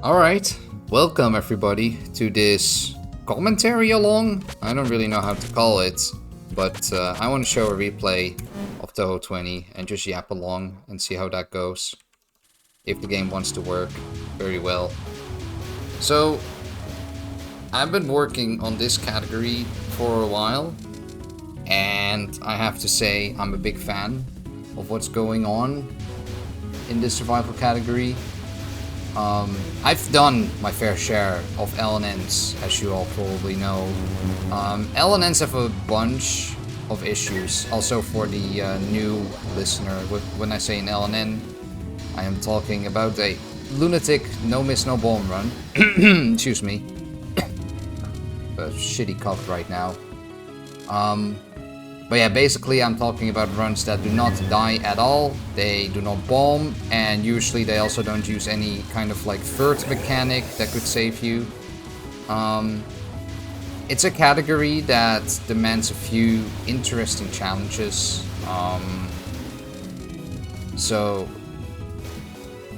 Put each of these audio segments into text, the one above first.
Alright, welcome everybody to this commentary along. I don't really know how to call it, but I want to show a replay of Touhou 20 and just yap along and see how that goes. If the game wants to work very well. So, I've been working on this category for a while, and I have to say I'm a big fan of what's going on in this survival category. I've done my fair share of LNNs, as you all probably know. LNNs have a bunch of issues. Also for the new listener, when I say an LNN, I am talking about a Lunatic no miss no bomb run. Excuse me. A shitty cough right now. But yeah, basically I'm talking about runs that do not die at all, they do not bomb, and usually they also don't use any kind of like third mechanic that could save you. It's a category that demands a few interesting challenges. So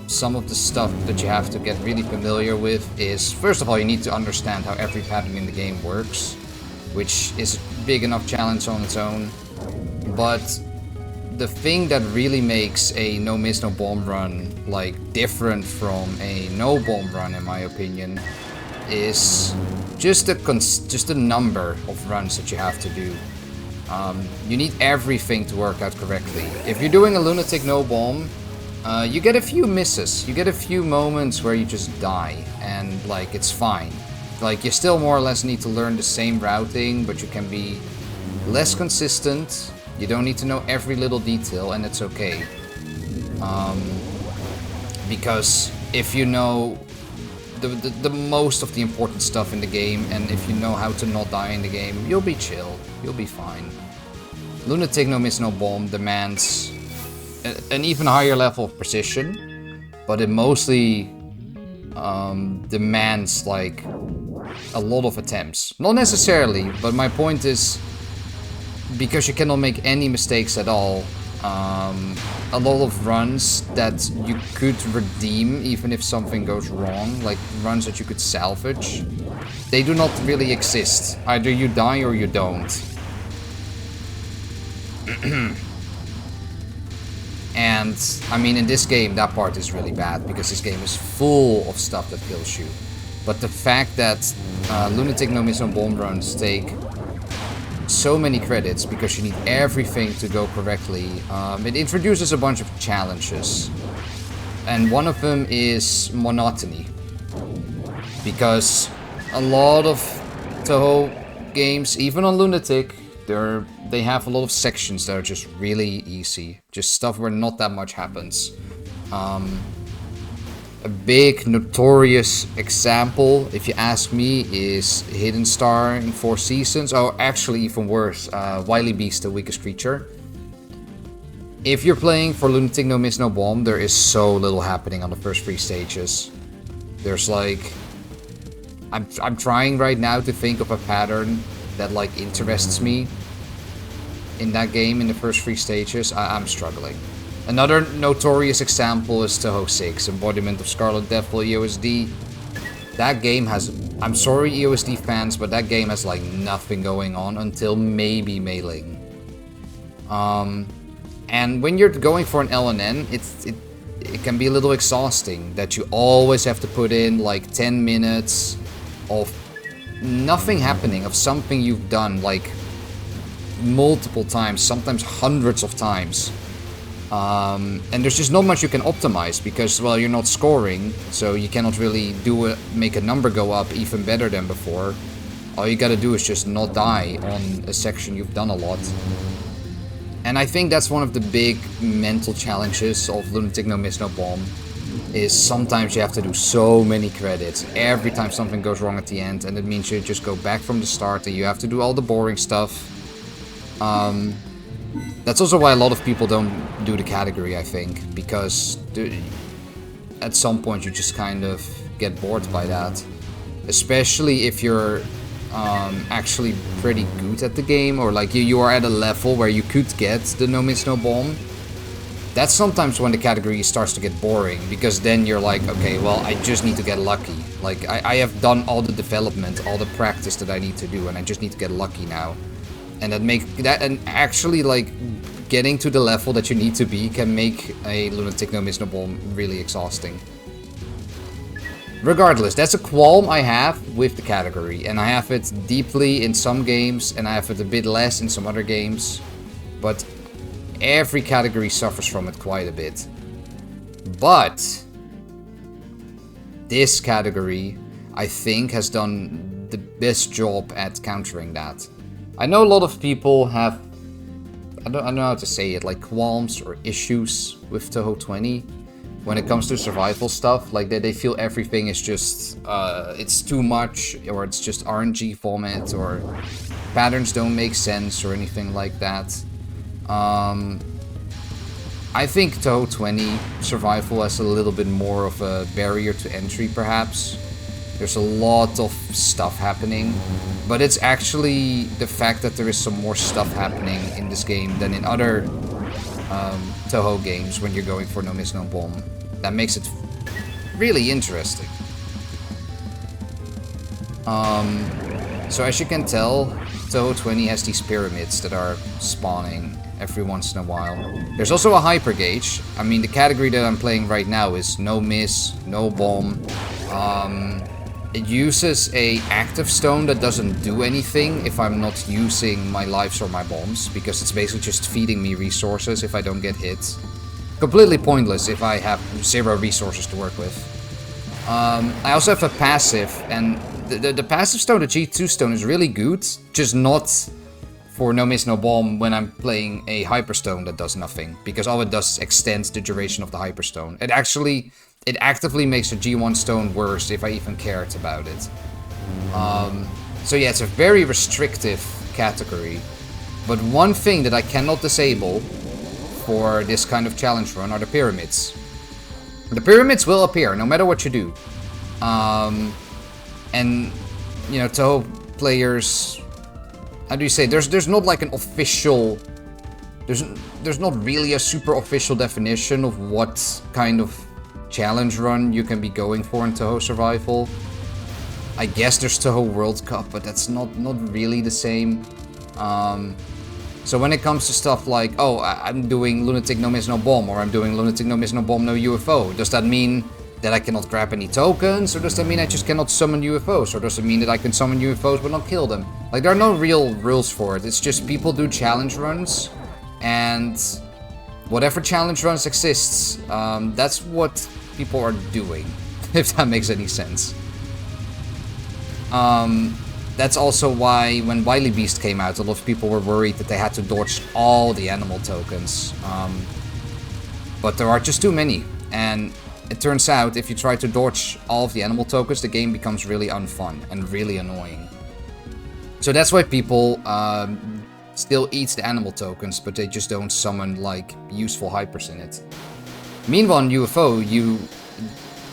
some of the stuff that you have to get really familiar with is, first of all, you need to understand how every pattern in the game works, which is a big enough challenge on its own. But the thing that really makes a no miss no bomb run like different from a no bomb run, in my opinion, is just the number of runs that you have to do. You need everything to work out correctly. If you're doing a Lunatic no bomb, you get a few misses, you get a few moments where you just die, and like it's fine. Like, you still more or less need to learn the same routing, but you can be less consistent. You don't need to know every little detail, and it's okay. Because if you know the most of the important stuff in the game, and if you know how to not die in the game, you'll be chill. You'll be fine. Lunatic no miss no bomb demands an even higher level of precision, but it mostly demands like a lot of attempts. Not necessarily, but my point is, because you cannot make any mistakes at all, a lot of runs that you could redeem even if something goes wrong, like runs that you could salvage, they do not really exist. Either you die or you don't. And, I mean, in this game, that part is really bad, because this game is full of stuff that kills you. But the fact that Lunatic no miss no bomb runs take so many credits, because you need everything to go correctly, it introduces a bunch of challenges. And one of them is monotony. Because a lot of Touhou games, even on Lunatic, they have a lot of sections that are just really easy. Just stuff where not that much happens. A big, notorious example, if you ask me, is Hidden Star in 4 Seasons. Or actually even worse, Wily Beast, the weakest creature. If you're playing for Lunatic no miss no bomb, there is so little happening on the first 3 stages. There's like... I'm trying right now to think of a pattern that like interests me in that game in the first 3 stages. I'm struggling. Another notorious example is Touhou 6, Embodiment of Scarlet Devil EOSD. That game has... I'm sorry EOSD fans, but that game has like nothing going on until maybe Mailing. And when you're going for an LNN, it can be a little exhausting that you always have to put in like 10 minutes of nothing happening, of something you've done like multiple times, sometimes hundreds of times. And there's just not much you can optimize, because, well, you're not scoring, so you cannot really make a number go up even better than before. All you gotta do is just not die on a section you've done a lot. And I think that's one of the big mental challenges of Lunatic no miss no bomb, is sometimes you have to do so many credits every time something goes wrong at the end, and it means you just go back from the start and you have to do all the boring stuff. That's also why a lot of people don't do the category, I think, because at some point you just kind of get bored by that. Especially if you're actually pretty good at the game, or like you are at a level where you could get the no miss no bomb. that's sometimes when the category starts to get boring, because then you're like, okay, well, I just need to get lucky. Like, I have done all the development, all the practice that I need to do, and I just need to get lucky now. And and actually, like, getting to the level that you need to be can make a Lunatic No Miss No Bomb really exhausting. Regardless, that's a qualm I have with the category, and I have it deeply in some games, and I have it a bit less in some other games, but every category suffers from it quite a bit. But this category, I think, has done the best job at countering that. I know a lot of people have, I don't know how to say it, like qualms or issues with Touhou 20 when it comes to survival stuff. Like they feel everything is just, it's too much, or it's just RNG vomit, or patterns don't make sense, or anything like that. I think Touhou 20 survival has a little bit more of a barrier to entry, perhaps. There's a lot of stuff happening, but it's actually the fact that there is some more stuff happening in this game than in other Touhou games when you're going for No Miss No Bomb that makes it really interesting. So as you can tell, Touhou 20 has these pyramids that are spawning every once in a while. There's also a hyper gauge. I mean, the category that I'm playing right now is no miss, no bomb. It uses a active stone that doesn't do anything if I'm not using my lives or my bombs, because it's basically just feeding me resources if I don't get hit. Completely pointless if I have 0 resources to work with. I also have a passive, and the passive stone, the G2 stone, is really good, just not for No Miss No Bomb when I'm playing a hyperstone that does nothing, because all it does is extend the duration of the hyperstone. It actively makes the G1 stone worse if I even cared about it. So yeah, it's a very restrictive category. But one thing that I cannot disable for this kind of challenge run are the pyramids. The pyramids will appear no matter what you do. And, you know, Touhou players, how do you say, there's not like an official, there's not really a super official definition of what kind of challenge run you can be going for in Touhou Survival. I guess there's Touhou World Cup, but that's not really the same. So when it comes to stuff like, oh, I'm doing Lunatic No Miss No Bomb, or I'm doing Lunatic No Miss No Bomb No UFO, does that mean that I cannot grab any tokens, or does that mean I just cannot summon UFOs, or does it mean that I can summon UFOs but not kill them? Like, there are no real rules for it. It's just people do challenge runs, and whatever challenge runs exists, that's what people are doing, if that makes any sense. That's also why when Wily Beast came out, a lot of people were worried that they had to dodge all the animal tokens. But there are just too many, and it turns out if you try to dodge all of the animal tokens, the game becomes really unfun and really annoying. So that's why people still eat the animal tokens, but they just don't summon like useful hypers in it. Meanwhile, in UFO,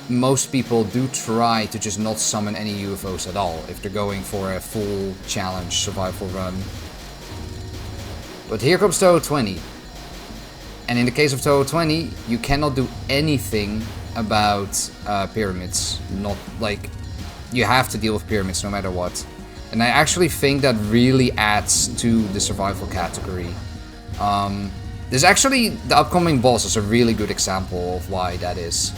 most people do try to just not summon any UFOs at all if they're going for a full challenge survival run. But here comes Touhou 20. And in the case of Touhou 20, you cannot do anything about pyramids. Not like, you have to deal with pyramids no matter what. And I actually think that really adds to the survival category. There's actually, the upcoming boss is a really good example of why that is.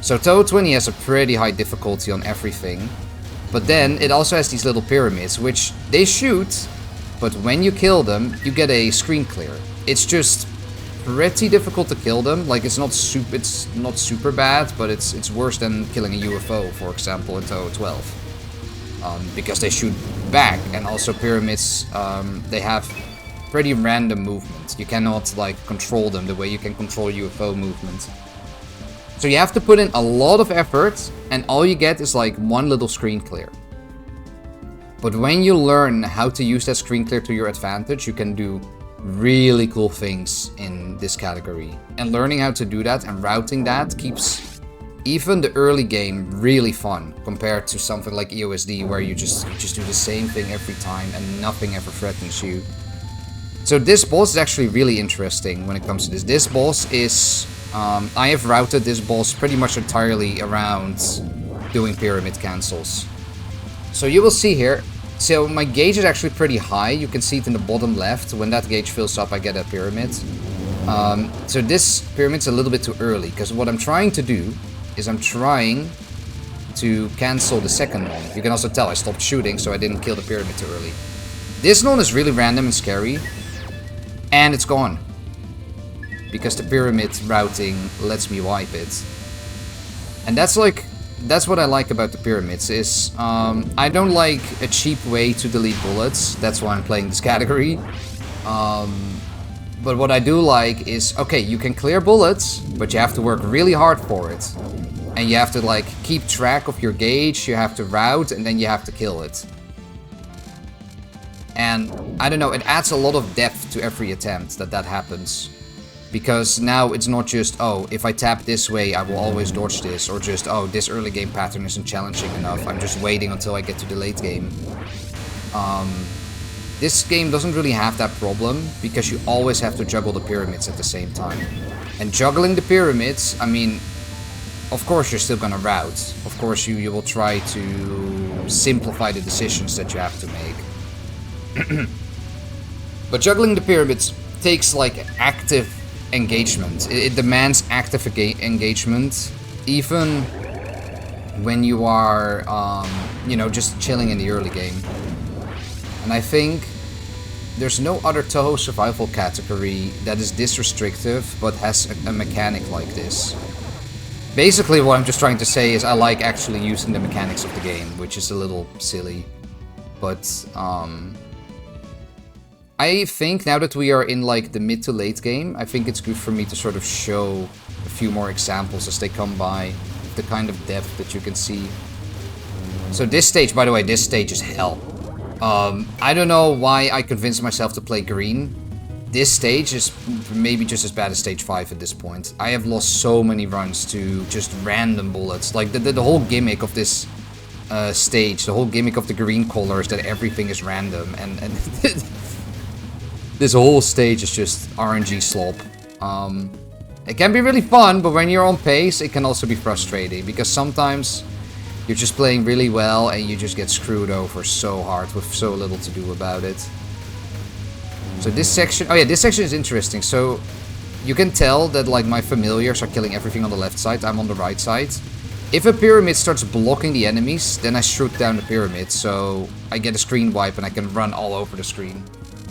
So Touhou 20 has a pretty high difficulty on everything, but then it also has these little pyramids, which they shoot, but when you kill them, you get a screen clear. It's just pretty difficult to kill them. Like, it's not super bad, but it's worse than killing a UFO, for example, in Touhou 12. Because they shoot back, and also pyramids, they have pretty random movement. You cannot like control them the way you can control UFO movement. So you have to put in a lot of effort, and all you get is like one little screen clear. But when you learn how to use that screen clear to your advantage, you can do really cool things in this category. And learning how to do that and routing that keeps even the early game really fun, compared to something like EOSD where you just do the same thing every time and nothing ever threatens you. So this boss is actually really interesting when it comes to this. This boss is... I have routed this boss pretty much entirely around doing pyramid cancels. So you will see here, so my gauge is actually pretty high. You can see it in the bottom left. When that gauge fills up, I get a pyramid. So this pyramid's a little bit too early, because what I'm trying to do is I'm trying to cancel the second one. You can also tell I stopped shooting, so I didn't kill the pyramid too early. This one is really random and scary, and it's gone. Because the pyramid routing lets me wipe it. And that's what I like about the pyramids, is I don't like a cheap way to delete bullets. That's why I'm playing this category. But what I do like is, okay, you can clear bullets, but you have to work really hard for it. And you have to like keep track of your gauge, you have to route, and then you have to kill it. And I don't know, it adds a lot of depth to every attempt that happens. Because now it's not just, oh, if I tap this way, I will always dodge this. Or just, oh, this early game pattern isn't challenging enough. I'm just waiting until I get to the late game. This game doesn't really have that problem, because you always have to juggle the pyramids at the same time. And juggling the pyramids, I mean, of course you're still gonna route. Of course you will try to simplify the decisions that you have to make. But juggling the pyramids takes like active engagement. It demands active engagement, even when you are, you know, just chilling in the early game. And I think there's no other Touhou survival category that is this restrictive, but has a mechanic like this. Basically, what I'm just trying to say is I like actually using the mechanics of the game, which is a little silly. But, I think now that we are in like the mid to late game, I think it's good for me to sort of show a few more examples as they come by, the kind of depth that you can see. So this stage, by the way, this stage is hell. I don't know why I convinced myself to play green. This stage is maybe just as bad as stage 5 at this point. I have lost so many runs to just random bullets. Like the whole gimmick of this stage, the whole gimmick of the green color is that everything is random, and this whole stage is just RNG slop. It can be really fun, but when you're on pace, it can also be frustrating, because sometimes you're just playing really well and you just get screwed over so hard with so little to do about it. So this section, oh yeah, this section is interesting. So you can tell that like my familiars are killing everything on the left side, I'm on the right side. If a pyramid starts blocking the enemies, then I shoot down the pyramid, so I get a screen wipe and I can run all over the screen.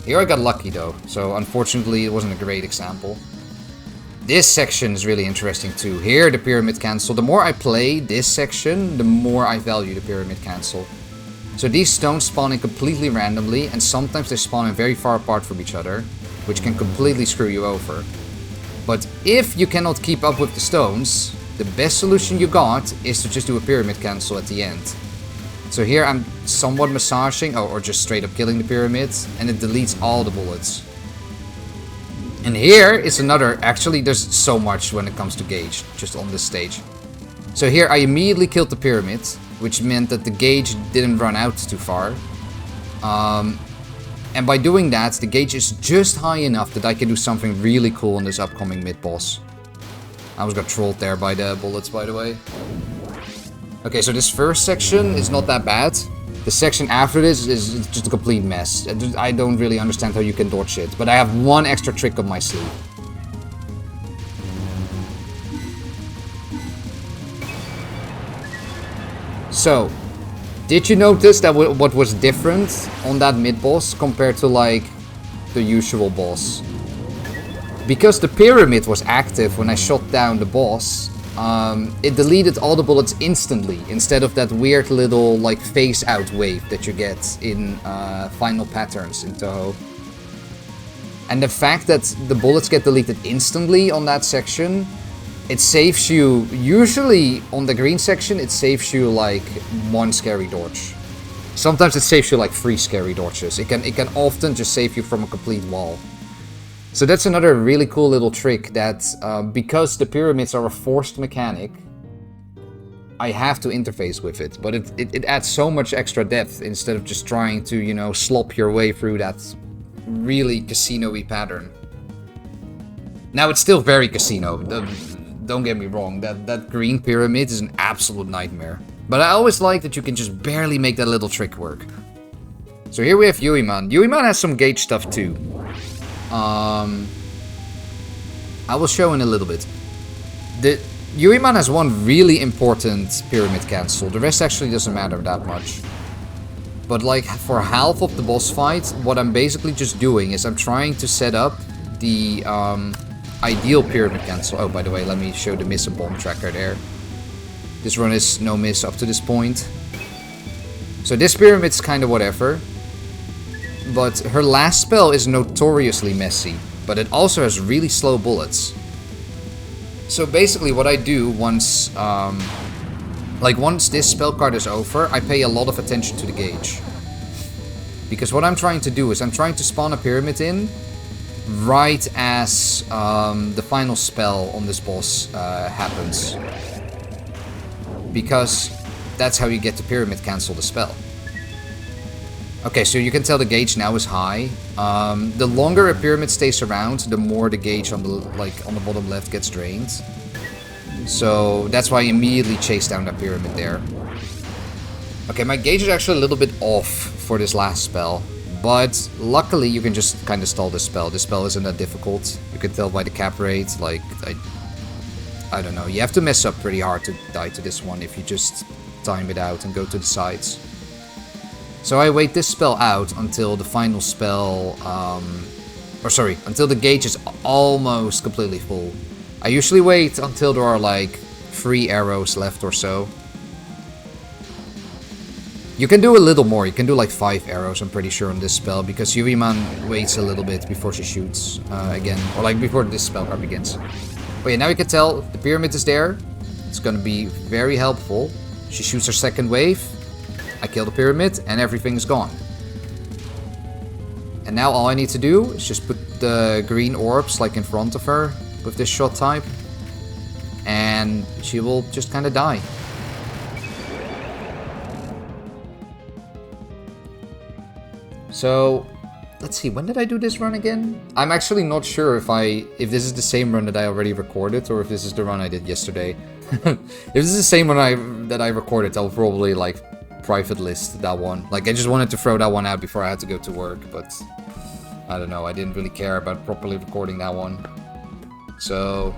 Here I got lucky though, so unfortunately it wasn't a great example. This section is really interesting too. Here the pyramid cancel. The more I play this section, the more I value the pyramid cancel. So these stones spawn in completely randomly, and sometimes they spawn in very far apart from each other, which can completely screw you over. But if you cannot keep up with the stones, the best solution you got is to just do a pyramid cancel at the end. So here I'm somewhat massaging, or just straight up killing the pyramids, and it deletes all the bullets. And here is another, actually there's so much when it comes to gauge, just on this stage. So here I immediately killed the pyramid, which meant that the gauge didn't run out too far. And by doing that, the gauge is just high enough that I can do something really cool in this upcoming mid-boss. I almost got trolled there by the bullets, by the way. Okay, so this first section is not that bad. The section after this is just a complete mess. I don't really understand how you can dodge it, but I have one extra trick up my sleeve. So, did you notice that what was different on that mid-boss compared to like the usual boss? Because the pyramid was active when I shot down the boss, it deleted all the bullets instantly, instead of that weird little like phase out wave that you get in final patterns in Touhou. And the fact that the bullets get deleted instantly on that section, it saves you, usually on the green section, it saves you like one scary dodge. Sometimes it saves you like 3 scary dodges. It can often just save you from a complete wall. So that's another really cool little trick that, because the pyramids are a forced mechanic, I have to interface with it. But it adds so much extra depth instead of just trying to, you know, slop your way through that really casino-y pattern. Now, it's still very casino. Don't get me wrong. That green pyramid is an absolute nightmare. But I always like that you can just barely make that little trick work. So here we have Yuiman. Yuiman has some gauge stuff too. I will show in a little bit. Yuiman has one really important pyramid cancel. The rest actually doesn't matter that much. But like for half of the boss fight, what I'm basically just doing is I'm trying to set up the ideal pyramid cancel. Oh, by the way, let me show the miss and bomb tracker there. This run is no miss up to this point. So this pyramid's kind of whatever. But her last spell is notoriously messy. But it also has really slow bullets. So basically what I do once this spell card is over, I pay a lot of attention to the gauge. Because what I'm trying to do is I'm trying to spawn a pyramid in right as the final spell on this boss happens. Because that's how you get the pyramid cancel the spell. Okay, so you can tell the gauge now is high. The longer a pyramid stays around, the more the gauge on the bottom left gets drained. So that's why I immediately chase down that pyramid there. Okay, my gauge is actually a little bit off for this last spell. But luckily you can just kind of stall this spell. This spell isn't that difficult. You can tell by the cap rate. Like, I don't know. You have to mess up pretty hard to die to this one if you just time it out and go to the sides. So I wait this spell out until the final spell, until the gauge is almost completely full. I usually wait until there are like 3 arrows left or so. You can do a little more, you can do like 5 arrows, I'm pretty sure, on this spell, because Yuiman waits a little bit before she shoots again, or like before this spell card begins. But yeah, now you can tell the pyramid is there. It's gonna be very helpful. She shoots her second wave. I kill the pyramid and everything's gone. And now all I need to do is just put the green orbs like in front of her with this shot type. And she will just kind of die. So, let's see, when did I do this run again? I'm actually not sure if this is the same run that I already recorded or if this is the run I did yesterday. If this is the same one that I recorded, I'll probably like private list that one. Like, I just wanted to throw that one out before I had to go to work, but I don't know, I didn't really care about properly recording that one. So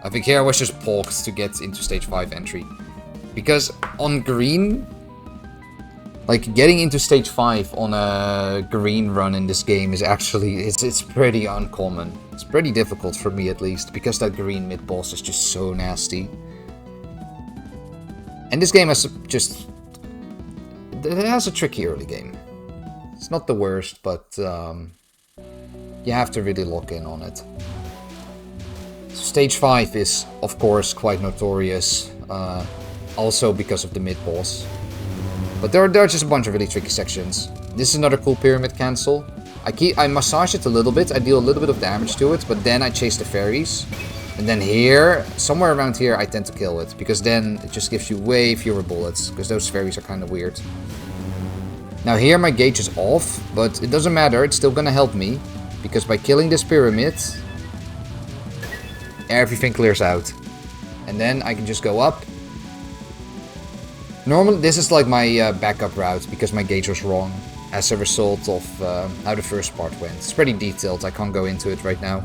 I think here I was just poked to get into stage 5 entry. Because on green, like getting into stage 5 on a green run in this game is actually, it's pretty uncommon. It's pretty difficult for me at least, because that green mid boss is just so nasty. And this game has it has a tricky early game. It's not the worst, but you have to really lock in on it. Stage 5 is, of course, quite notorious, also because of the mid-boss. But there are just a bunch of really tricky sections. This is another cool pyramid cancel. I massage it a little bit, I deal a little bit of damage to it, but then I chase the fairies. And then here, somewhere around here, I tend to kill it, because then it just gives you way fewer bullets, because those fairies are kind of weird. Now here my gauge is off, but it doesn't matter, it's still gonna help me, because by killing this pyramid, everything clears out. And then I can just go up. Normally, this is like my backup route, because my gauge was wrong, as a result of how the first part went. It's pretty detailed, I can't go into it right now.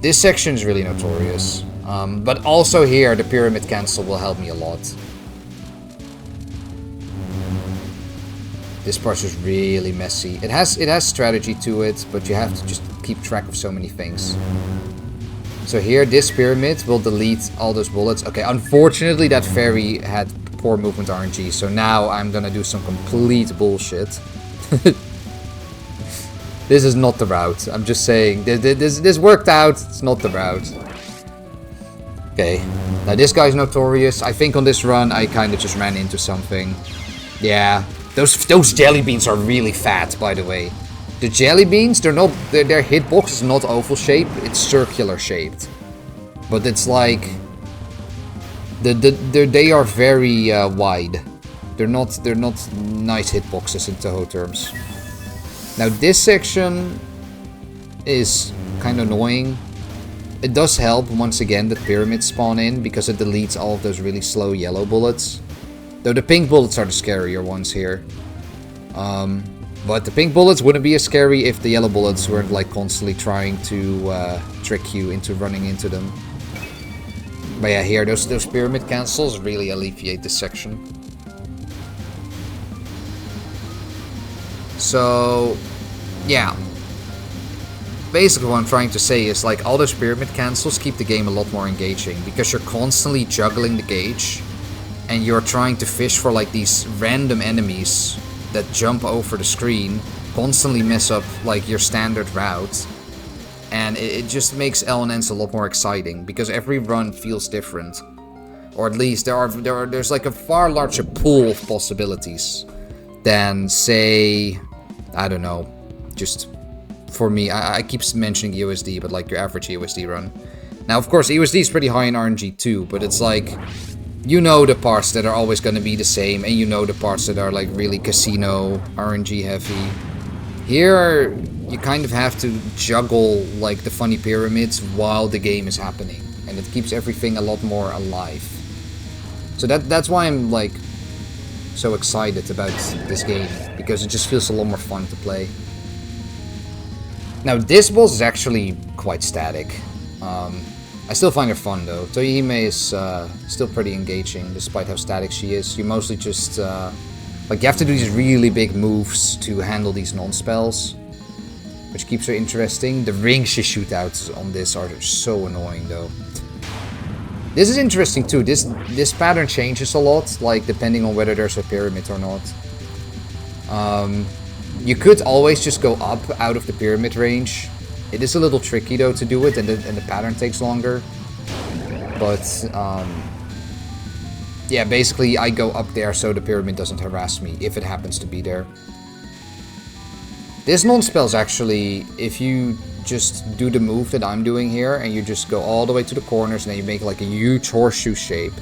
This section is really notorious, but also here the pyramid cancel will help me a lot. This part is really messy. It has strategy to it, but you have to just keep track of so many things. So here, this pyramid will delete all those bullets. Okay, unfortunately that fairy had poor movement RNG, so now I'm gonna do some complete bullshit. This is not the route. I'm just saying, this worked out, it's not the route. Okay, now this guy's notorious. I think on this run I kind of just ran into something. Yeah, those jelly beans are really fat, by the way. The jelly beans, their hitbox is not oval shaped, it's circular shaped. But it's like, they are very wide. They're not nice hitboxes in Touhou terms. Now this section is kind of annoying. It does help once again that pyramids spawn in because it deletes all of those really slow yellow bullets. Though the pink bullets are the scarier ones here. But the pink bullets wouldn't be as scary if the yellow bullets weren't like constantly trying to trick you into running into them. But yeah, here those pyramid cancels really alleviate this section. So yeah. Basically what I'm trying to say is like all those pyramid cancels keep the game a lot more engaging because you're constantly juggling the gauge and you're trying to fish for like these random enemies that jump over the screen, constantly mess up like your standard route, and it just makes LNNs a lot more exciting because every run feels different, or at least there's like a far larger pool of possibilities than say, I don't know, just for me, I keep mentioning EOSD, but like your average EOSD run. Now of course EOSD is pretty high in RNG too, but it's like, you know the parts that are always going to be the same, and you know the parts that are like really casino, RNG heavy. Here, you kind of have to juggle like the funny pyramids while the game is happening, and it keeps everything a lot more alive. So that's why I'm like so excited about this game, because it just feels a lot more fun to play. Now this boss is actually quite static. I still find her fun though. Touhou is still pretty engaging despite how static she is. You mostly just like you have to do these really big moves to handle these non-spells, which keeps her interesting. The rings she shoots out on this are so annoying though. This is interesting too. This pattern changes a lot, like depending on whether there's a pyramid or not. You could always just go up out of the pyramid range. It is a little tricky though to do it, and the pattern takes longer. But yeah, basically I go up there so the pyramid doesn't harass me if it happens to be there. This non-spell is actually, if you just do the move that I'm doing here and you just go all the way to the corners and then you make like a huge horseshoe shape.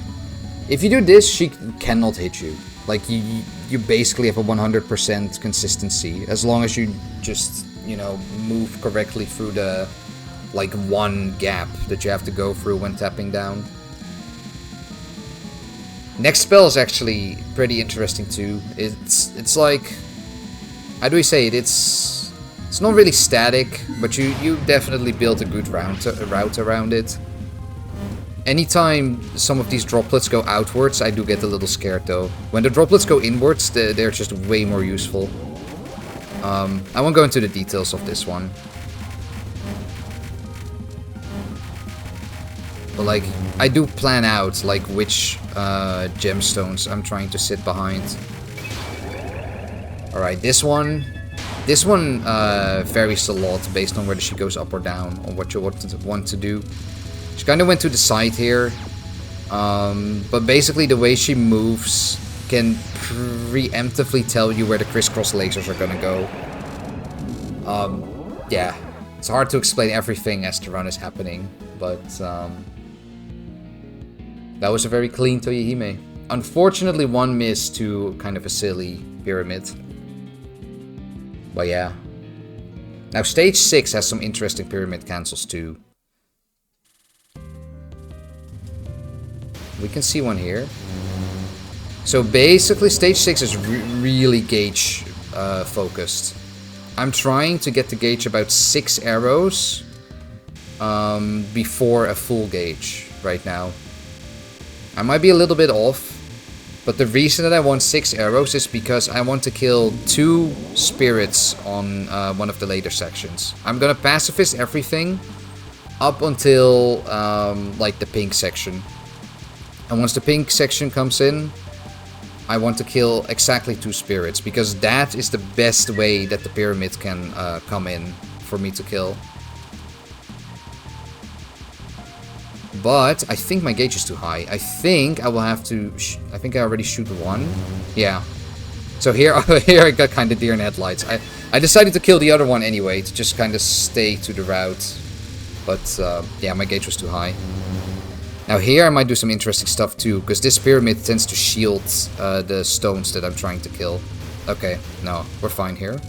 If you do this, she cannot hit you. Like you basically have a 100% consistency as long as you just, you know, move correctly through the like one gap that you have to go through when tapping down. Next spell is actually pretty interesting too. It's like, how do we say it? It's not really static, but you definitely build a good route around it. Anytime some of these droplets go outwards, I do get a little scared though. When the droplets go inwards, they're just way more useful. I won't go into the details of this one. But like, I do plan out like which gemstones I'm trying to sit behind. Alright, this one varies a lot based on whether she goes up or down, or what you want to do. She kind of went to the side here, but basically the way she moves can preemptively tell you where the crisscross lasers are gonna go. Yeah, it's hard to explain everything as the run is happening, but that was a very clean Touhou. Unfortunately, one miss to kind of a silly pyramid. But yeah. Now stage 6 has some interesting pyramid cancels too. We can see one here. So basically stage 6 is really gauge focused. I'm trying to get the gauge about 6 arrows before a full gauge right now. I might be a little bit off, but the reason that I want 6 arrows is because I want to kill 2 spirits on one of the later sections. I'm gonna pacifist everything up until like the pink section. And once the pink section comes in, I want to kill exactly 2 spirits, because that is the best way that the pyramid can come in for me to kill. But I think my gauge is too high. I think I will have to... I think I already shoot 1. Yeah. So here, here I got kind of deer in headlights. I decided to kill the other one anyway, to just kind of stay to the route. But yeah, my gauge was too high. Now here I might do some interesting stuff too, because this pyramid tends to shield the stones that I'm trying to kill. Okay, no, we're fine here.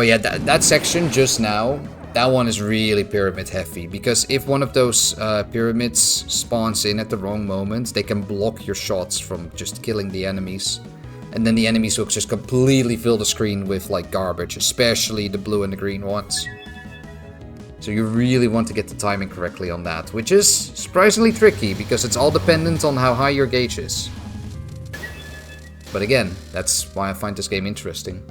But yeah, that section just now, that one is really pyramid heavy. Because if one of those pyramids spawns in at the wrong moment, they can block your shots from just killing the enemies. And then the enemies will just completely fill the screen with like garbage, especially the blue and the green ones. So you really want to get the timing correctly on that, which is surprisingly tricky because it's all dependent on how high your gauge is. But again, that's why I find this game interesting.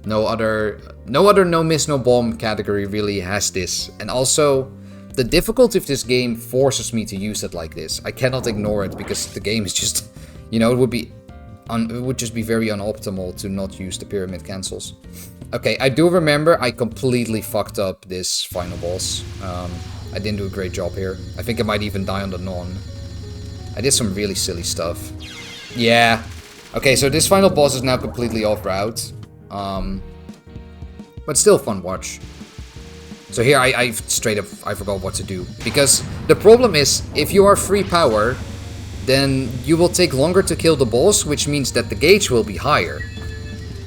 No other no miss no bomb category really has this. And also, the difficulty of this game forces me to use it like this. I cannot ignore it because the game is just, you know, it would just be very unoptimal to not use the pyramid cancels. Okay, I do remember I completely fucked up this final boss. I didn't do a great job here. I think I might even die on the non. I did some really silly stuff. Yeah. Okay, so this final boss is now completely off route. But still fun watch. So here I straight up, I forgot what to do. Because the problem is, if you are free power, then you will take longer to kill the boss, which means that the gauge will be higher.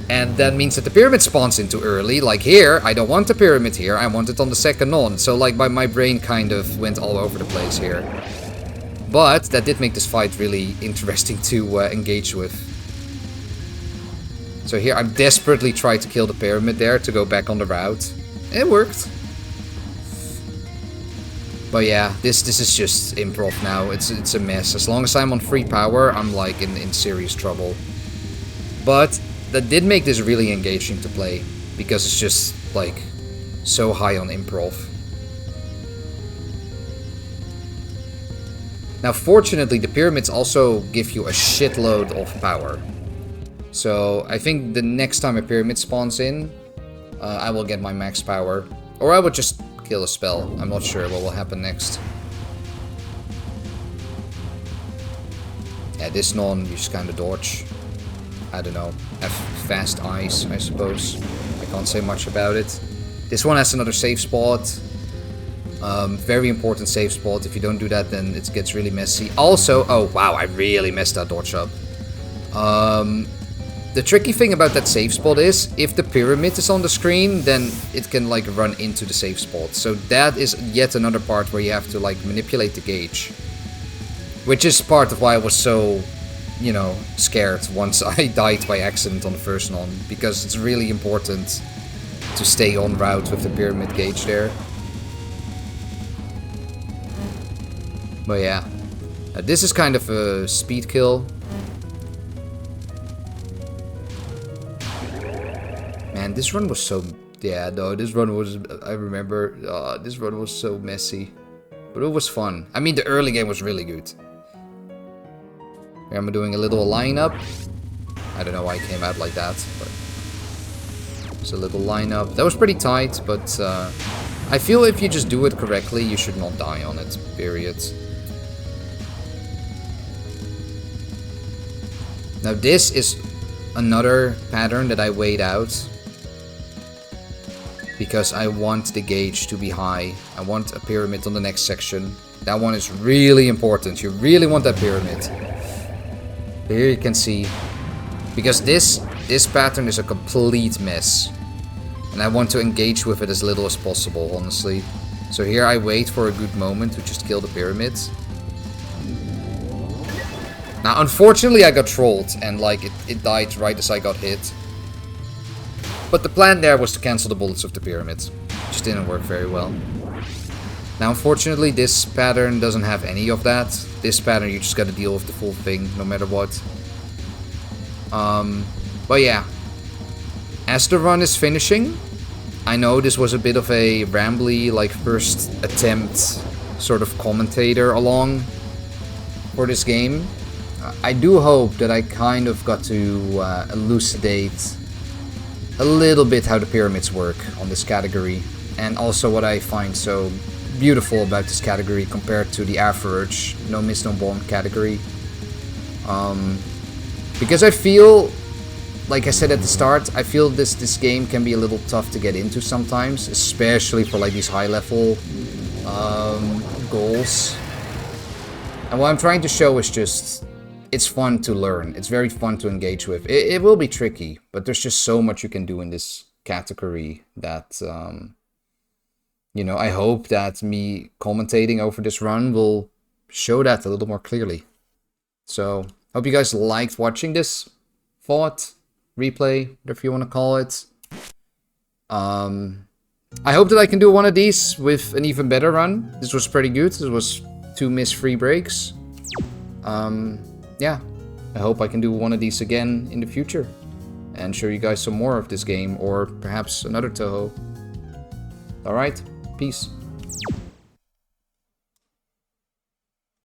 And that means that the pyramid spawns in too early. Like here, I don't want the pyramid here, I want it on the second non. So like my brain kind of went all over the place here. But that did make this fight really interesting to engage with. So here I'm desperately trying to kill the pyramid there to go back on the route. It worked. But yeah, this is just improv now. It's a mess. As long as I'm on free power, I'm like in serious trouble. But that did make this really engaging to play, because it's just like so high on improv. Now fortunately the pyramids also give you a shitload of power. So I think the next time a pyramid spawns in, I will get my max power. Or I would just kill a spell. I'm not sure what will happen next. Yeah, this non you just kind of dodge. I don't know. Have fast eyes, I suppose. I can't say much about it. This one has another safe spot. Very important safe spot. If you don't do that, then it gets really messy. Also, oh wow, I really messed that dodge up. The tricky thing about that safe spot is, if the pyramid is on the screen, then it can like run into the safe spot. So that is yet another part where you have to like manipulate the gauge. Which is part of why I was so, you know, scared once I died by accident on the first non. Because it's really important to stay on route with the pyramid gauge there. But yeah, this is kind of a speed kill. Man, this run was so... Yeah, no, this run was... I remember, this run was so messy. But it was fun. I mean, the early game was really good. Here I'm doing a little lineup. I don't know why I came out like that, but... It's a little lineup. That was pretty tight, but... I feel if you just do it correctly, you should not die on it, period. Now this is another pattern that I weighed out. Because I want the gauge to be high. I want a pyramid on the next section. That one is really important. You really want that pyramid. Here you can see. Because this pattern is a complete mess. And I want to engage with it as little as possible, honestly. So here I wait for a good moment to just kill the pyramid. Now unfortunately I got trolled and like it died right as I got hit. But the plan there was to cancel the bullets of the pyramid. Just didn't work very well. Now unfortunately this pattern doesn't have any of that. This pattern you just gotta deal with the full thing no matter what. But yeah. As the run is finishing, I know this was a bit of a rambly like first attempt sort of commentator along for this game. I do hope that I kind of got to elucidate a little bit how the pyramids work on this category, and also what I find so beautiful about this category compared to the average no miss no bomb category. Because I feel, like I said at the start, I feel this game can be a little tough to get into sometimes, especially for like these high level goals. And what I'm trying to show is just, it's fun to learn. It's very fun to engage with. It will be tricky, but there's just so much you can do in this category that, you know, I hope that me commentating over this run will show that a little more clearly. So, hope you guys liked watching this VOD, replay, whatever you want to call it. I hope that I can do one of these with an even better run. This was pretty good. This was 2 missed free breaks. Yeah, I hope I can do one of these again in the future and show you guys some more of this game, or perhaps another Touhou. Alright, peace.